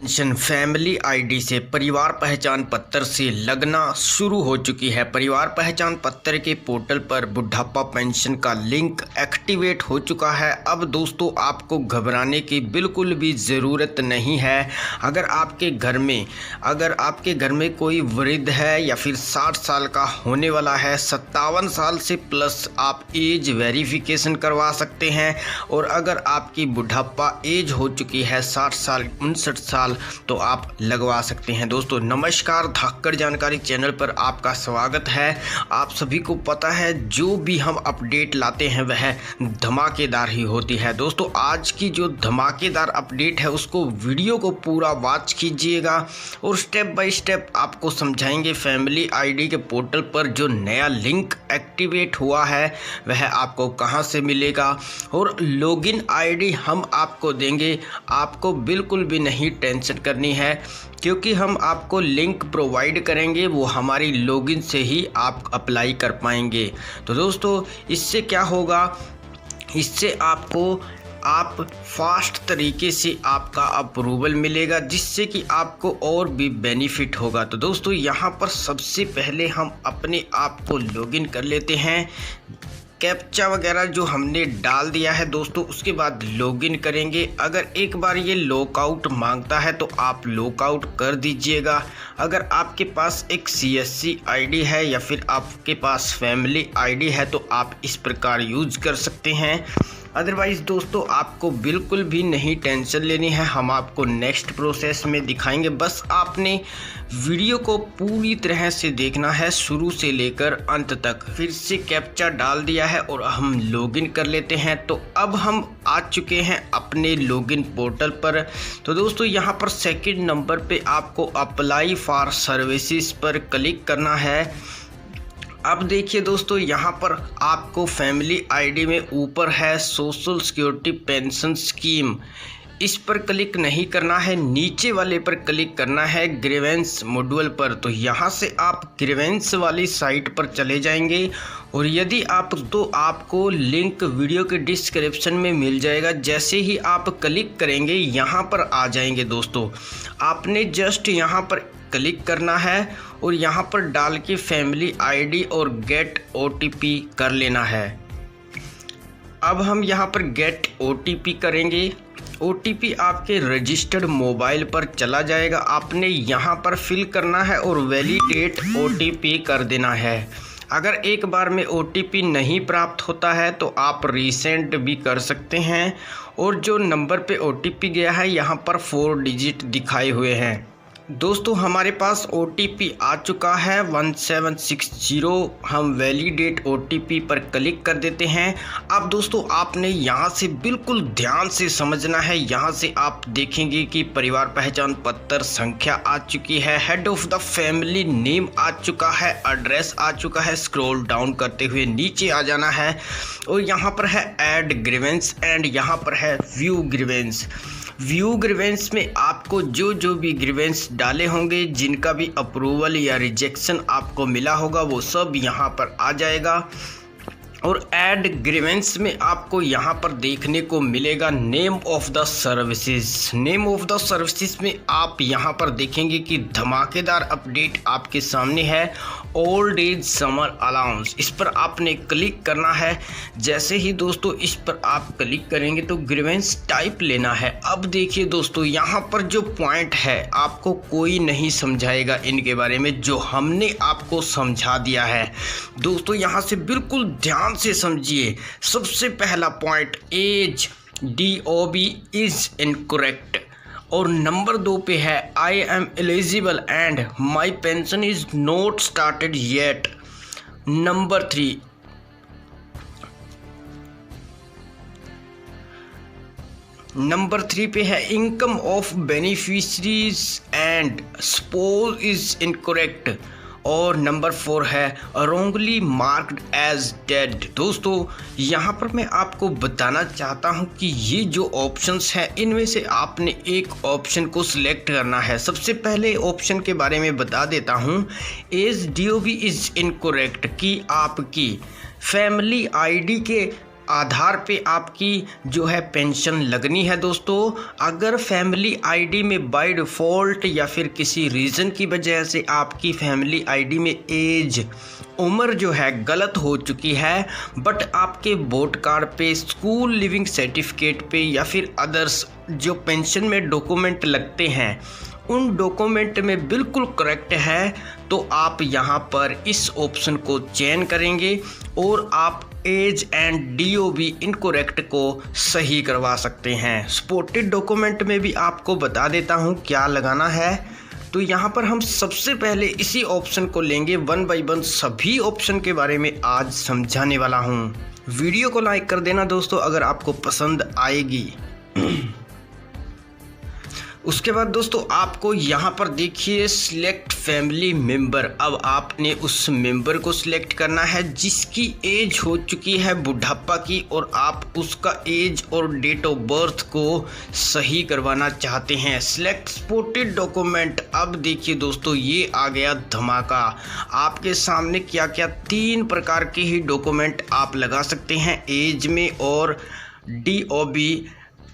Pension family ID से परिवार पहचान पत्र से लगना शुरू हो चुकी है। परिवार पहचान पत्र के पोर्टल पर बुढ़ापा पेंशन का लिंक एक्टिवेट हो चुका है। अब दोस्तों आपको घबराने की बिल्कुल भी ज़रूरत नहीं है। अगर आपके घर में कोई वृद्ध है या फिर 60 साल का होने वाला है, 57 साल से प्लस आप एज वेरिफिकेशन करवा सकते हैं। और अगर आपकी बुढ़ापा एज हो चुकी है 60 साल 59 साल तो आप लगवा सकते हैं। दोस्तों नमस्कार, धाकड़ जानकारी चैनल पर आपका स्वागत है। आप सभी को पता है जो भी हम अपडेट लाते हैं वह धमाकेदार ही होती है। दोस्तों आज की जो धमाकेदार अपडेट है उसको वीडियो को पूरा वॉच कीजिएगा और स्टेप बाय स्टेप आपको समझाएंगे। फैमिली आईडी के पोर्टल पर जो नया लिंक एक्टिवेट हुआ है वह आपको कहां से मिलेगा और लॉगिन आईडी हम आपको देंगे। आपको बिल्कुल भी नहीं टेंशन करनी है क्योंकि हम आपको लिंक प्रोवाइड करेंगे, वो हमारी लॉगिन से ही आप अप्लाई कर पाएंगे। तो दोस्तों इससे क्या होगा, इससे आप फास्ट तरीके से आपका अप्रूवल मिलेगा जिससे कि आपको और भी बेनिफिट होगा। तो दोस्तों यहाँ पर सबसे पहले हम अपने आप को लॉगिन कर लेते हैं। कैप्चा वगैरह जो हमने डाल दिया है दोस्तों, उसके बाद लॉगिन करेंगे। अगर एक बार ये लॉकआउट मांगता है तो आप लॉकआउट कर दीजिएगा। अगर आपके पास एक CSC आईडी है या फिर आपके पास फैमिली आईडी है तो आप इस प्रकार यूज कर सकते हैं। अदरवाइज़ दोस्तों आपको बिल्कुल भी नहीं टेंशन लेनी है, हम आपको नेक्स्ट प्रोसेस में दिखाएंगे। बस आपने वीडियो को पूरी तरह से देखना है शुरू से लेकर अंत तक। फिर से कैप्चा डाल दिया है और हम लॉगिन कर लेते हैं। तो अब हम आ चुके हैं अपने लॉगिन पोर्टल पर। तो दोस्तों यहाँ पर सेकंड नंबर पे आपको अप्लाई फॉर सर्विसेज पर क्लिक करना है। अब देखिए दोस्तों यहाँ पर आपको फैमिली आईडी में ऊपर है सोशल सिक्योरिटी पेंशन स्कीम, इस पर क्लिक नहीं करना है, नीचे वाले पर क्लिक करना है ग्रीवेंस मॉड्यूल पर। तो यहाँ से आप ग्रीवेंस वाली साइट पर चले जाएंगे और यदि आप तो आपको लिंक वीडियो के डिस्क्रिप्शन में मिल जाएगा। जैसे ही आप क्लिक करेंगे यहाँ पर आ जाएंगे दोस्तों। आपने जस्ट यहाँ पर क्लिक करना है और यहाँ पर डाल के फैमिली आईडी और गेट OTP कर लेना है। अब हम यहाँ पर गेट OTP करेंगे। OTP आपके रजिस्टर्ड मोबाइल पर चला जाएगा। आपने यहाँ पर फिल करना है और वैलिडेट OTP कर देना है। अगर एक बार में OTP नहीं प्राप्त होता है तो आप रीसेंट भी कर सकते हैं। और जो नंबर पे OTP गया है यहाँ पर 4 डिजिट दिखाए हुए हैं। दोस्तों हमारे पास OTP आ चुका है 1760। हम वैलिडेट OTP पर क्लिक कर देते हैं। अब दोस्तों आपने यहाँ से बिल्कुल ध्यान से समझना है। यहाँ से आप देखेंगे कि परिवार पहचान पत्र संख्या आ चुकी है, head of the family name आ चुका है, एड्रेस आ चुका है। स्क्रॉल डाउन करते हुए नीचे आ जाना है और यहाँ पर है ऐड ग्रीवेंस एंड यहाँ पर है व्यू ग्रीवेंस। व्यू ग्रीवेंस में आपको जो भी ग्रीवेंस डाले होंगे, जिनका भी अप्रूवल या रिजेक्शन आपको मिला होगा वो सब यहाँ पर आ जाएगा। और ऐड ग्रीवेंस में आपको यहाँ पर देखने को मिलेगा name of the services. Name of the services में आप यहाँ पर देखेंगे कि धमाकेदार अपडेट आपके सामने है, ओल्ड एज समर अलाउंस। इस पर आपने क्लिक करना है। जैसे ही दोस्तों इस पर आप क्लिक करेंगे तो ग्रीवेंस टाइप लेना है। अब देखिए दोस्तों यहाँ पर जो पॉइंट है आपको कोई नहीं समझाएगा इनके बारे में, जो हमने आपको समझा दिया है। दोस्तों यहाँ से बिल्कुल ध्यान से समझिए। सबसे पहला point, age DOB is incorrect. और नंबर 2 पे है I am eligible and my pension is not started yet. Number 3 पे है income of beneficiaries and spouse is incorrect. और नंबर 4 है रॉन्गली मार्क्ड एज डेड। दोस्तों यहाँ पर मैं आपको बताना चाहता हूँ कि ये जो ऑप्शंस हैं इनमें से आपने एक ऑप्शन को सिलेक्ट करना है। सबसे पहले ऑप्शन के बारे में बता देता हूँ। एज DOB इज इनकरेक्ट की आपकी फैमिली आईडी के आधार पे आपकी जो है पेंशन लगनी है दोस्तों। अगर फैमिली आईडी में बाय डिफ़ॉल्ट या फिर किसी रीज़न की वजह से आपकी फैमिली आईडी में एज उम्र जो है गलत हो चुकी है, बट आपके वोट कार्ड पे, स्कूल लिविंग सर्टिफिकेट पे या फिर अदर्स जो पेंशन में डॉक्यूमेंट लगते हैं उन डॉक्यूमेंट में बिल्कुल करेक्ट है, तो आप यहाँ पर इस ऑप्शन को चयन करेंगे और आप एज एंड डीओबी इनकरेक्ट को सही करवा सकते हैं। सपोर्टेड डॉक्यूमेंट में भी आपको बता देता हूँ क्या लगाना है। तो यहाँ पर हम सबसे पहले इसी ऑप्शन को लेंगे, 1 बाय 1 सभी ऑप्शन के बारे में आज समझाने वाला हूँ। वीडियो को लाइक कर देना दोस्तों अगर आपको पसंद आएगी। उसके बाद दोस्तों आपको यहाँ पर देखिए सिलेक्ट फैमिली मेंबर। अब आपने उस मेंबर को सिलेक्ट करना है जिसकी एज हो चुकी है बुढ़ापा की और आप उसका एज और डेट ऑफ बर्थ को सही करवाना चाहते हैं। Select supported document. अब देखिए दोस्तों ये आ गया धमाका आपके सामने। क्या क्या 3 प्रकार के ही डॉक्यूमेंट आप लगा सकते हैं एज में और डीओबी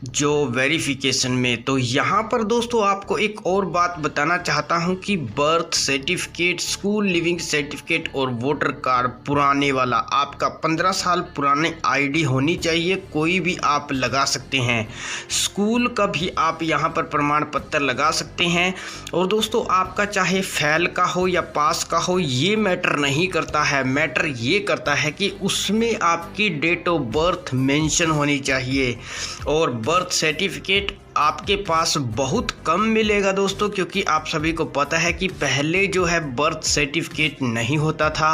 जो वेरिफिकेशन में। तो यहाँ पर दोस्तों आपको एक और बात बताना चाहता हूँ कि birth certificate, school leaving certificate और वोटर कार्ड पुराने वाला आपका 15 साल पुराने आईडी होनी चाहिए, कोई भी आप लगा सकते हैं। स्कूल का भी आप यहाँ पर प्रमाण पत्र लगा सकते हैं। और दोस्तों आपका चाहे फेल का हो या पास का हो ये मैटर नहीं करता है, मैटर ये करता है कि उसमें आपकी डेट ऑफ बर्थ मेंशन होनी चाहिए। और बर्थ सर्टिफिकेट आपके पास बहुत कम मिलेगा दोस्तों, क्योंकि आप सभी को पता है कि पहले जो है बर्थ सर्टिफिकेट नहीं होता था।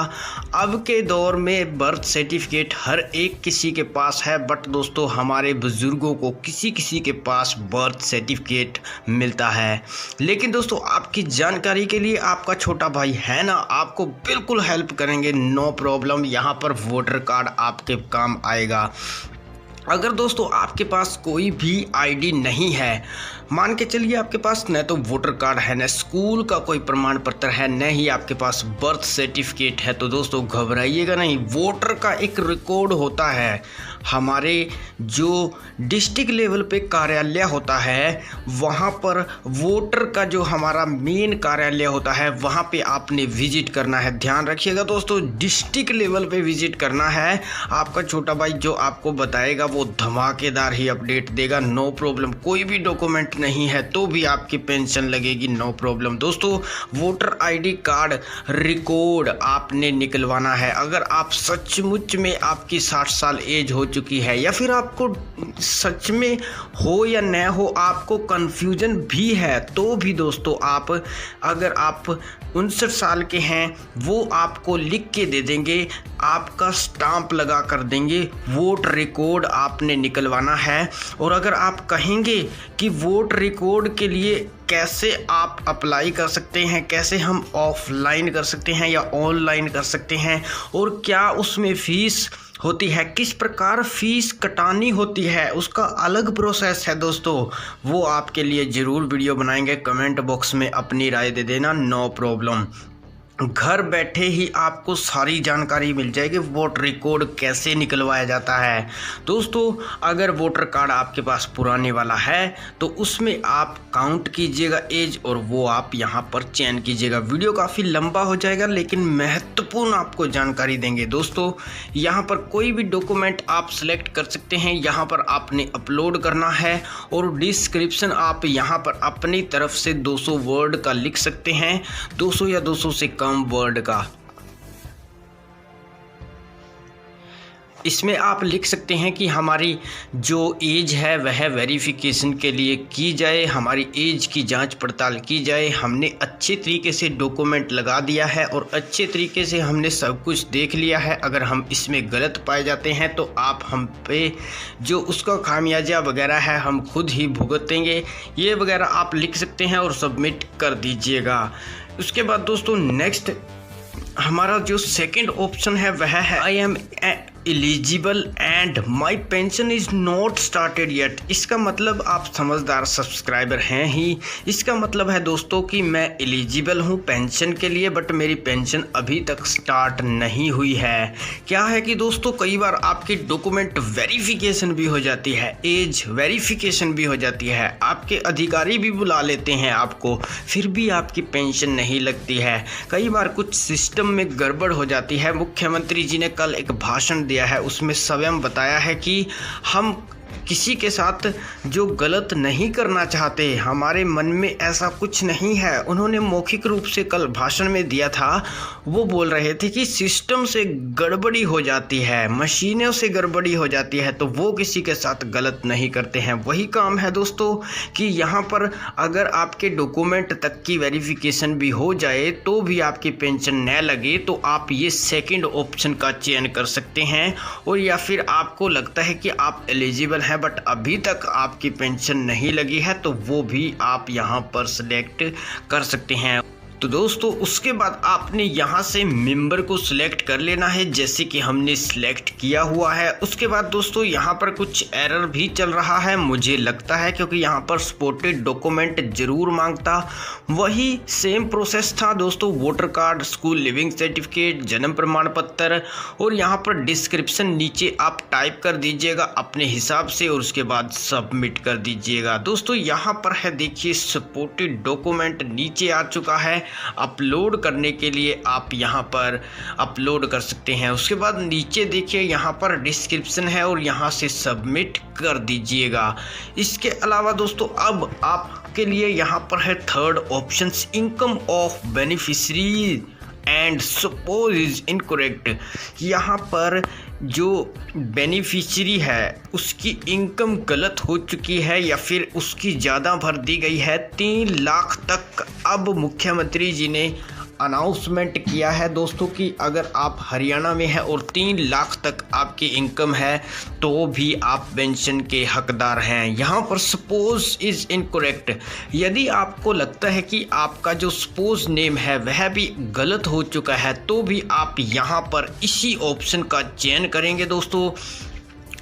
अब के दौर में बर्थ सर्टिफिकेट हर एक किसी के पास है, बट दोस्तों हमारे बुजुर्गों को किसी किसी के पास बर्थ सर्टिफिकेट मिलता है। लेकिन दोस्तों आपकी जानकारी के लिए आपका छोटा भाई है ना, आपको बिल्कुल हेल्प करेंगे, नो प्रॉब्लम। यहाँ पर वोटर कार्ड आपके काम आएगा। अगर दोस्तों आपके पास कोई भी आईडी नहीं है, मान के चलिए आपके पास न तो वोटर कार्ड है, न स्कूल का कोई प्रमाण पत्र है, न ही आपके पास बर्थ सर्टिफिकेट है, तो दोस्तों घबराइएगा नहीं। वोटर का एक रिकॉर्ड होता है, हमारे जो डिस्ट्रिक्ट लेवल पे कार्यालय होता है वहाँ पर वोटर का जो हमारा मेन कार्यालय होता है वहाँ पे आपने विजिट करना है। ध्यान रखिएगा दोस्तों, डिस्ट्रिक्ट लेवल पे विजिट करना है। आपका छोटा भाई जो आपको बताएगा वो धमाकेदार ही अपडेट देगा, नो प्रॉब्लम। कोई भी डॉक्यूमेंट नहीं है तो भी आपकी पेंशन लगेगी, नो प्रॉब्लम। दोस्तों वोटर आईडी कार्ड रिकॉर्ड आपने निकलवाना है। अगर आप सचमुच में आपकी 60 साल एज हो चुकी है या फिर आपको सच में हो या न हो, आपको कंफ्यूजन भी है, तो भी दोस्तों आप अगर आप 59 साल के हैं वो आपको लिख के दे देंगे, आपका स्टाम्प लगा कर देंगे। वोट रिकॉर्ड आपने निकलवाना है। और अगर आप कहेंगे कि वोट रिकॉर्ड के लिए कैसे आप अप्लाई कर सकते हैं, कैसे हम ऑफलाइन कर सकते हैं या ऑनलाइन कर सकते हैं, और क्या उसमें फ़ीस होती है, किस प्रकार फीस कटानी होती है, उसका अलग प्रोसेस है दोस्तों, वो आपके लिए ज़रूर वीडियो बनाएंगे। कमेंट बॉक्स में अपनी राय दे देना, नो प्रॉब्लम। घर बैठे ही आपको सारी जानकारी मिल जाएगी वोट रिकॉर्ड कैसे निकलवाया जाता है। दोस्तों अगर वोटर कार्ड आपके पास पुराने वाला है तो उसमें आप काउंट कीजिएगा एज और वो आप यहाँ पर चयन कीजिएगा। वीडियो काफ़ी लंबा हो जाएगा लेकिन महत्वपूर्ण आपको जानकारी देंगे। दोस्तों यहाँ पर कोई भी डॉक्यूमेंट आप सिलेक्ट कर सकते हैं, यहाँ पर आपने अपलोड करना है और डिस्क्रिप्शन आप यहाँ पर अपनी तरफ से 200 वर्ड का लिख सकते हैं, 200 या 200 से कम वर्ड का। इसमें आप लिख सकते हैं कि हमारी जो एज है वह वेरिफिकेशन के लिए की जाए, हमारी एज की जांच पड़ताल की जाए। हमने अच्छे तरीके से डॉक्यूमेंट लगा दिया है और अच्छे तरीके से हमने सब कुछ देख लिया है। अगर हम इसमें गलत पाए जाते हैं तो आप हम पे जो उसका खामियाजा वगैरह है हम खुद ही भुगतेंगे, ये वगैरह आप लिख सकते हैं और सबमिट कर दीजिएगा। उसके बाद दोस्तों नेक्स्ट हमारा जो सेकंड ऑप्शन है वह है eligible and my pension is not started yet. इसका मतलब आप समझदार सब्सक्राइबर हैं ही। इसका मतलब है दोस्तों कि मैं एलिजिबल हूं पेंशन के लिए, बट मेरी पेंशन अभी तक स्टार्ट नहीं हुई है। क्या है कि दोस्तों कई बार आपकी डॉक्यूमेंट वेरिफिकेशन भी हो जाती है, एज वेरिफिकेशन भी हो जाती है, आपके अधिकारी भी बुला लेते हैं आपको, फिर भी आपकी पेंशन नहीं लगती है। कई बार कुछ सिस्टम में गड़बड़ हो जाती है। मुख्यमंत्री जी ने कल एक भाषण दिया है, उसमें स्वयं बताया है कि हम किसी के साथ जो गलत नहीं करना चाहते, हमारे मन में ऐसा कुछ नहीं है। उन्होंने मौखिक रूप से कल भाषण में दिया था, वो बोल रहे थे कि सिस्टम से गड़बड़ी हो जाती है, मशीनों से गड़बड़ी हो जाती है, तो वो किसी के साथ गलत नहीं करते हैं। वही काम है दोस्तों कि यहाँ पर अगर आपके डॉक्यूमेंट तक की वेरिफिकेशन भी हो जाए तो भी आपकी पेंशन न लगे, तो आप ये सेकंड ऑप्शन का चयन कर सकते हैं। और या फिर आपको लगता है कि आप एलिजिबल हैं बट अभी तक आपकी पेंशन नहीं लगी है, तो वो भी आप यहाँ पर सिलेक्ट कर सकते हैं। तो दोस्तों उसके बाद आपने यहाँ से मेंबर को सिलेक्ट कर लेना है, जैसे कि हमने सिलेक्ट किया हुआ है। उसके बाद दोस्तों यहाँ पर कुछ एरर भी चल रहा है मुझे लगता है, क्योंकि यहाँ पर सपोर्टेड डॉक्यूमेंट जरूर मांगता। वही सेम प्रोसेस था दोस्तों, voter card, school leaving certificate, जन्म प्रमाण पत्र, और यहाँ पर डिस्क्रिप्शन नीचे आप टाइप कर दीजिएगा अपने हिसाब से और उसके बाद सबमिट कर दीजिएगा। दोस्तों यहाँ पर है देखिए सपोर्टेड डॉक्यूमेंट नीचे आ चुका है। अपलोड करने के लिए आप यहाँ पर अपलोड कर सकते हैं। उसके बाद नीचे देखिए यहाँ पर डिस्क्रिप्शन है और यहाँ से सबमिट कर दीजिएगा। इसके अलावा दोस्तों अब आपके लिए यहाँ पर है third option, income of beneficiary and suppose is incorrect. यहाँ पर जो बेनिफिशियरी है उसकी इनकम गलत हो चुकी है या फिर उसकी ज़्यादा भर दी गई है 3 लाख तक। अब मुख्यमंत्री जी ने अनाउंसमेंट किया है दोस्तों कि अगर आप हरियाणा में हैं और 3 लाख तक आपकी इनकम है तो भी आप पेंशन के हकदार हैं। यहाँ पर सपोज इज़ इनकरेक्ट, यदि आपको लगता है कि आपका जो सपोज नेम है वह भी गलत हो चुका है तो भी आप यहाँ पर इसी ऑप्शन का चयन करेंगे दोस्तों।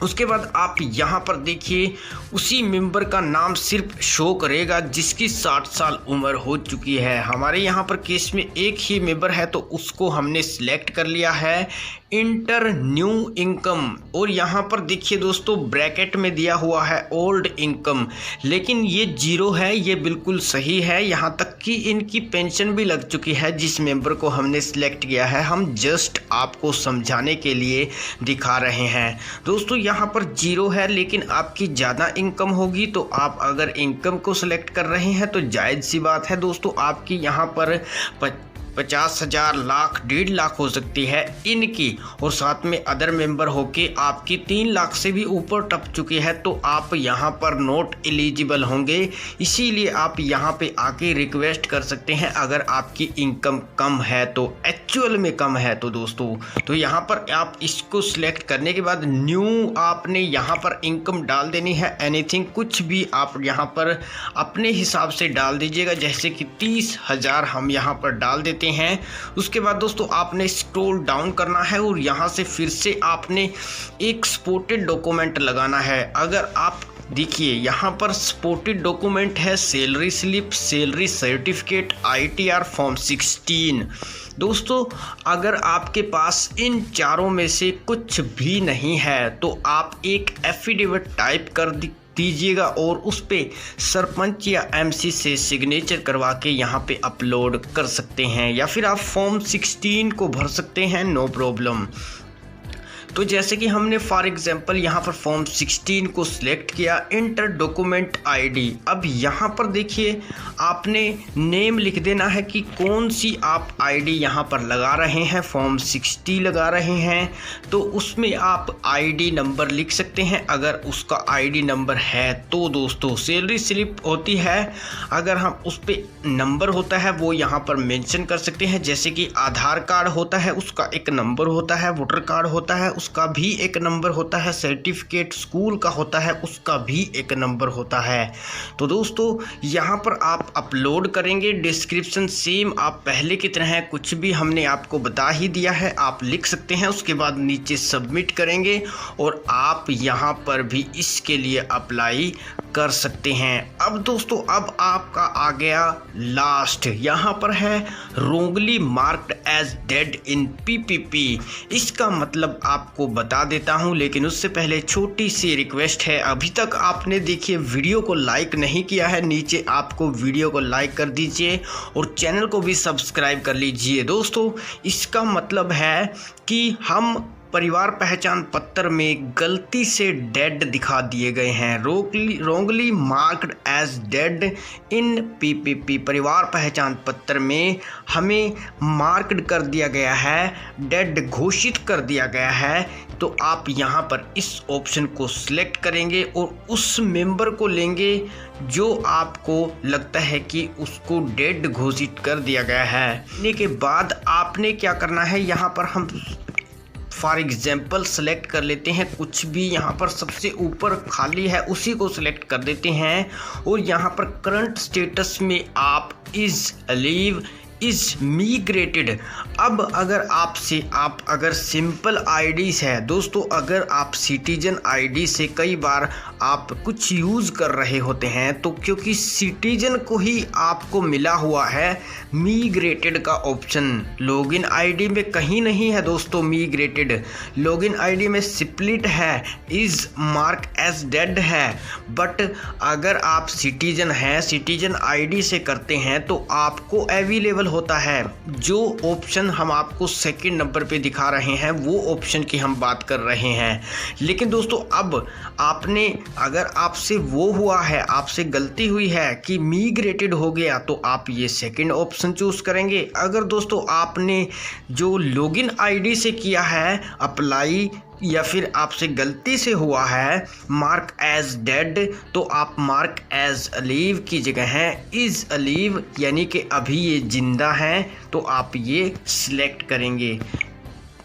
उसके बाद आप यहाँ पर देखिए उसी मेंबर का नाम सिर्फ शो करेगा जिसकी 60 साल उम्र हो चुकी है। हमारे यहाँ पर केस में एक ही मेंबर है तो उसको हमने सिलेक्ट कर लिया है इंटर न्यू इनकम। और यहाँ पर देखिए दोस्तों ब्रैकेट में दिया हुआ है ओल्ड इनकम, लेकिन ये 0 है, ये बिल्कुल सही है। यहाँ तक कि इनकी पेंशन भी लग चुकी है जिस मेंबर को हमने सिलेक्ट किया है। हम जस्ट आपको समझाने के लिए दिखा रहे हैं दोस्तों। यहाँ पर 0 है, लेकिन आपकी ज़्यादा इनकम होगी तो आप अगर इनकम को सिलेक्ट कर रहे हैं तो जायज़ सी बात है दोस्तों, आपकी यहाँ पर 50,000, लाख, 1.5 लाख हो सकती है इनकी, और साथ में अदर मेंबर होके आपकी 3 लाख से भी ऊपर टप चुकी है तो आप यहाँ पर नॉट एलिजिबल होंगे। इसीलिए आप यहाँ पे आके रिक्वेस्ट कर सकते हैं अगर आपकी इनकम कम है तो, एक्चुअल में कम है तो दोस्तों। तो यहाँ पर आप इसको सिलेक्ट करने के बाद न्यू आपने यहाँ पर इनकम डाल देनी है, एनीथिंग कुछ भी आप यहाँ पर अपने हिसाब से डाल दीजिएगा, जैसे कि 30,000 हम यहाँ पर डाल देते हैं। उसके बाद दोस्तों आपने स्क्रॉल डाउन करना है और यहाँ से फिर से आपने एक सपोर्टेड डॉक्यूमेंट लगाना है। अगर आप देखिए यहाँ पर सपोर्टेड डॉक्यूमेंट है salary slip, salary certificate, ITR form 16। दोस्तों अगर आपके पास इन चारों में से कुछ भी नहीं है तो आप एक एफिडेविट टाइप कर दीजिएगा और उस पे सरपंच या MC से सिग्नेचर करवा के यहाँ पे अपलोड कर सकते हैं, या फिर आप फॉर्म 16 को भर सकते हैं, नो प्रॉब्लम। तो जैसे कि हमने फॉर एग्जांपल यहाँ पर फॉर्म 16 को सिलेक्ट किया, इंटर डॉक्यूमेंट ID। अब यहाँ पर देखिए आपने नेम लिख देना है कि कौन सी आप ID यहाँ पर लगा रहे हैं। फॉर्म 60 लगा रहे हैं तो उसमें आप ID नंबर लिख सकते हैं अगर उसका ID नंबर है तो दोस्तों। सैलरी स्लिप होती है, अगर हम उस पर नंबर होता है वो यहाँ पर मेंशन कर सकते हैं, जैसे कि आधार कार्ड होता है उसका एक नंबर होता है, वोटर कार्ड होता है उसका भी एक नंबर होता है, सर्टिफिकेट स्कूल का होता है उसका भी एक नंबर होता है। तो दोस्तों यहाँ पर आप अपलोड करेंगे, डिस्क्रिप्शन सेम आप पहले की तरह है, कुछ भी हमने आपको बता ही दिया है, आप लिख सकते हैं। उसके बाद नीचे सबमिट करेंगे और आप यहाँ पर भी इसके लिए अप्लाई कर सकते हैं। अब दोस्तों अब आपका आ गया लास्ट, यहाँ पर है रोंगली मार्क्ड एज डेड इन पीपीपी। इसका मतलब आपको बता देता हूँ, लेकिन उससे पहले छोटी सी रिक्वेस्ट है, अभी तक आपने देखिए वीडियो को लाइक नहीं किया है, नीचे आपको वीडियो को लाइक कर दीजिए और चैनल को भी सब्सक्राइब कर लीजिए। दोस्तों इसका मतलब है कि हम परिवार पहचान पत्र में गलती से डेड दिखा दिए गए हैं, रोंगली मार्क्ड एज डेड इन पीपीपी। परिवार पहचान पत्र में हमें मार्क्ड कर दिया गया है, डेड घोषित कर दिया गया है। तो आप यहाँ पर इस ऑप्शन को सिलेक्ट करेंगे और उस मेंबर को लेंगे जो आपको लगता है कि उसको डेड घोषित कर दिया गया है। लेने के बाद आपने क्या करना है, यहाँ पर हम फॉर एग्जाम्पल सेलेक्ट कर लेते हैं, कुछ भी यहाँ पर सबसे ऊपर खाली है उसी को सिलेक्ट कर देते हैं और यहाँ पर करंट स्टेटस में आप इज लीव इज मिग्रेटेड। अब अगर आप अगर सिंपल आईडी है दोस्तों, अगर आप सिटीजन आईडी से कई बार आप कुछ यूज़ कर रहे होते हैं, तो क्योंकि सिटीजन को ही आपको मिला हुआ है मिग्रेटेड का ऑप्शन, लॉगिन आईडी में कहीं नहीं है दोस्तों मिग्रेटेड। लॉगिन आईडी में स्प्लिट है, इज मार्क एज डेड है। बट अगर आप सिटीजन हैं, सिटीजन आईडी से करते हैं तो आपको अवेलेबल होता है जो ऑप्शन हम आपको सेकंड नंबर पे दिखा रहे हैं, वो ऑप्शन की हम बात कर रहे हैं। लेकिन दोस्तों अब आपने अगर आपसे वो हुआ है, आपसे गलती हुई है कि मिग्रेटेड हो गया, तो आप ये सेकंड ऑप्शन चूज करेंगे। अगर दोस्तों आपने जो लॉगिन आईडी से किया है अप्लाई, या फिर आपसे गलती से हुआ है मार्क एज डेड, तो आप मार्क एज अलीव की जगह है इज अलीव, यानी कि अभी ये जिंदा हैं, तो आप ये सिलेक्ट करेंगे।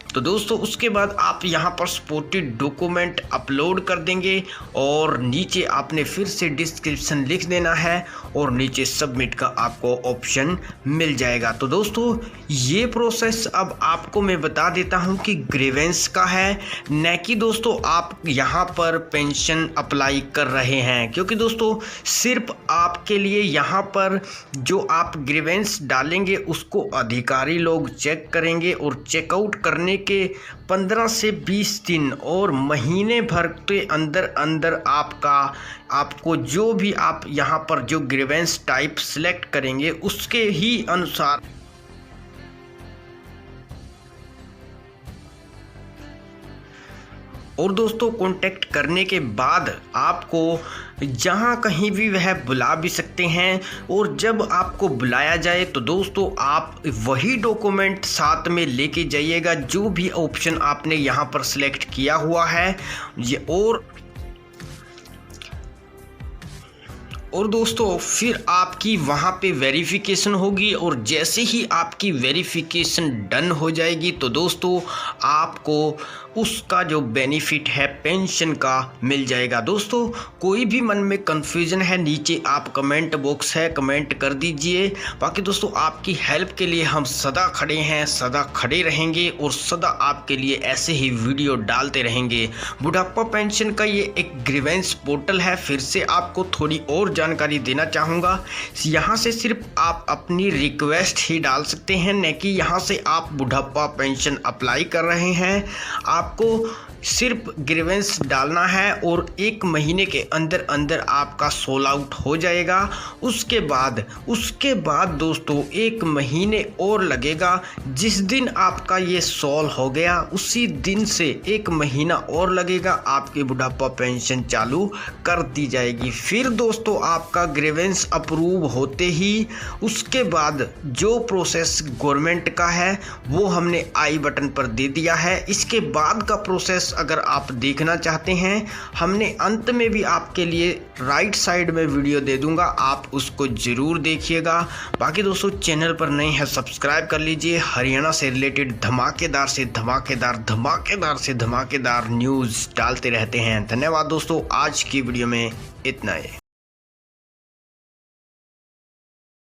तो दोस्तों उसके बाद आप यहाँ पर सपोर्टेड डॉक्यूमेंट अपलोड कर देंगे और नीचे आपने फिर से डिस्क्रिप्शन लिख देना है और नीचे सबमिट का आपको ऑप्शन मिल जाएगा। तो दोस्तों ये प्रोसेस अब आपको मैं बता देता हूँ कि ग्रीवेंस का है, न कि दोस्तों आप यहाँ पर पेंशन अप्लाई कर रहे हैं, क्योंकि दोस्तों सिर्फ आपके लिए यहाँ पर जो आप ग्रीवेंस डालेंगे उसको अधिकारी लोग चेक करेंगे और चेकआउट करने के 15 से 20 दिन और महीने भर के अंदर आपको जो भी आप यहाँ पर जो ग्रीवेंस टाइप सिलेक्ट करेंगे उसके ही अनुसार और दोस्तों कांटेक्ट करने के बाद आपको जहाँ कहीं भी वह बुला भी सकते हैं। और जब आपको बुलाया जाए तो दोस्तों आप वही डॉक्यूमेंट साथ में लेके जाइएगा जो भी ऑप्शन आपने यहाँ पर सिलेक्ट किया हुआ है। और दोस्तों फिर आपकी वहाँ पे वेरिफिकेशन होगी और जैसे ही आपकी वेरिफिकेशन डन हो जाएगी तो दोस्तों आपको उसका जो बेनिफिट है पेंशन का मिल जाएगा। दोस्तों कोई भी मन में कंफ्यूजन है नीचे आप कमेंट बॉक्स है, कमेंट कर दीजिए। बाकी दोस्तों आपकी हेल्प के लिए हम सदा खड़े हैं, सदा खड़े रहेंगे और सदा आपके लिए ऐसे ही वीडियो डालते रहेंगे। बुढ़ापा पेंशन का ये एक ग्रीवेंस पोर्टल है, फिर से आपको थोड़ी और जानकारी देना चाहूँगा। यहाँ से सिर्फ आप अपनी रिक्वेस्ट ही डाल सकते हैं, न कि यहाँ से आप बुढ़ापा पेंशन अप्लाई कर रहे हैं। आपको सिर्फ ग्रीवेंस डालना है और 1 महीने के अंदर आपका सोल आउट हो जाएगा। उसके बाद दोस्तों 1 महीने और लगेगा। जिस दिन आपका ये सोल हो गया उसी दिन से 1 महीना और लगेगा, आपकी बुढ़ापा पेंशन चालू कर दी जाएगी। फिर दोस्तों आपका ग्रीवेंस अप्रूव होते ही उसके बाद जो प्रोसेस गवर्नमेंट का है वो हमने आई बटन पर दे दिया है। इसके बाद का प्रोसेस अगर आप देखना चाहते हैं, हमने अंत में भी आपके लिए राइट साइड में वीडियो दे दूंगा, आप उसको ज़रूर देखिएगा। बाकी दोस्तों चैनल पर नए हैं सब्सक्राइब कर लीजिए। हरियाणा से रिलेटेड धमाकेदार से धमाकेदार न्यूज़ डालते रहते हैं। धन्यवाद दोस्तों, आज की वीडियो में इतना ही।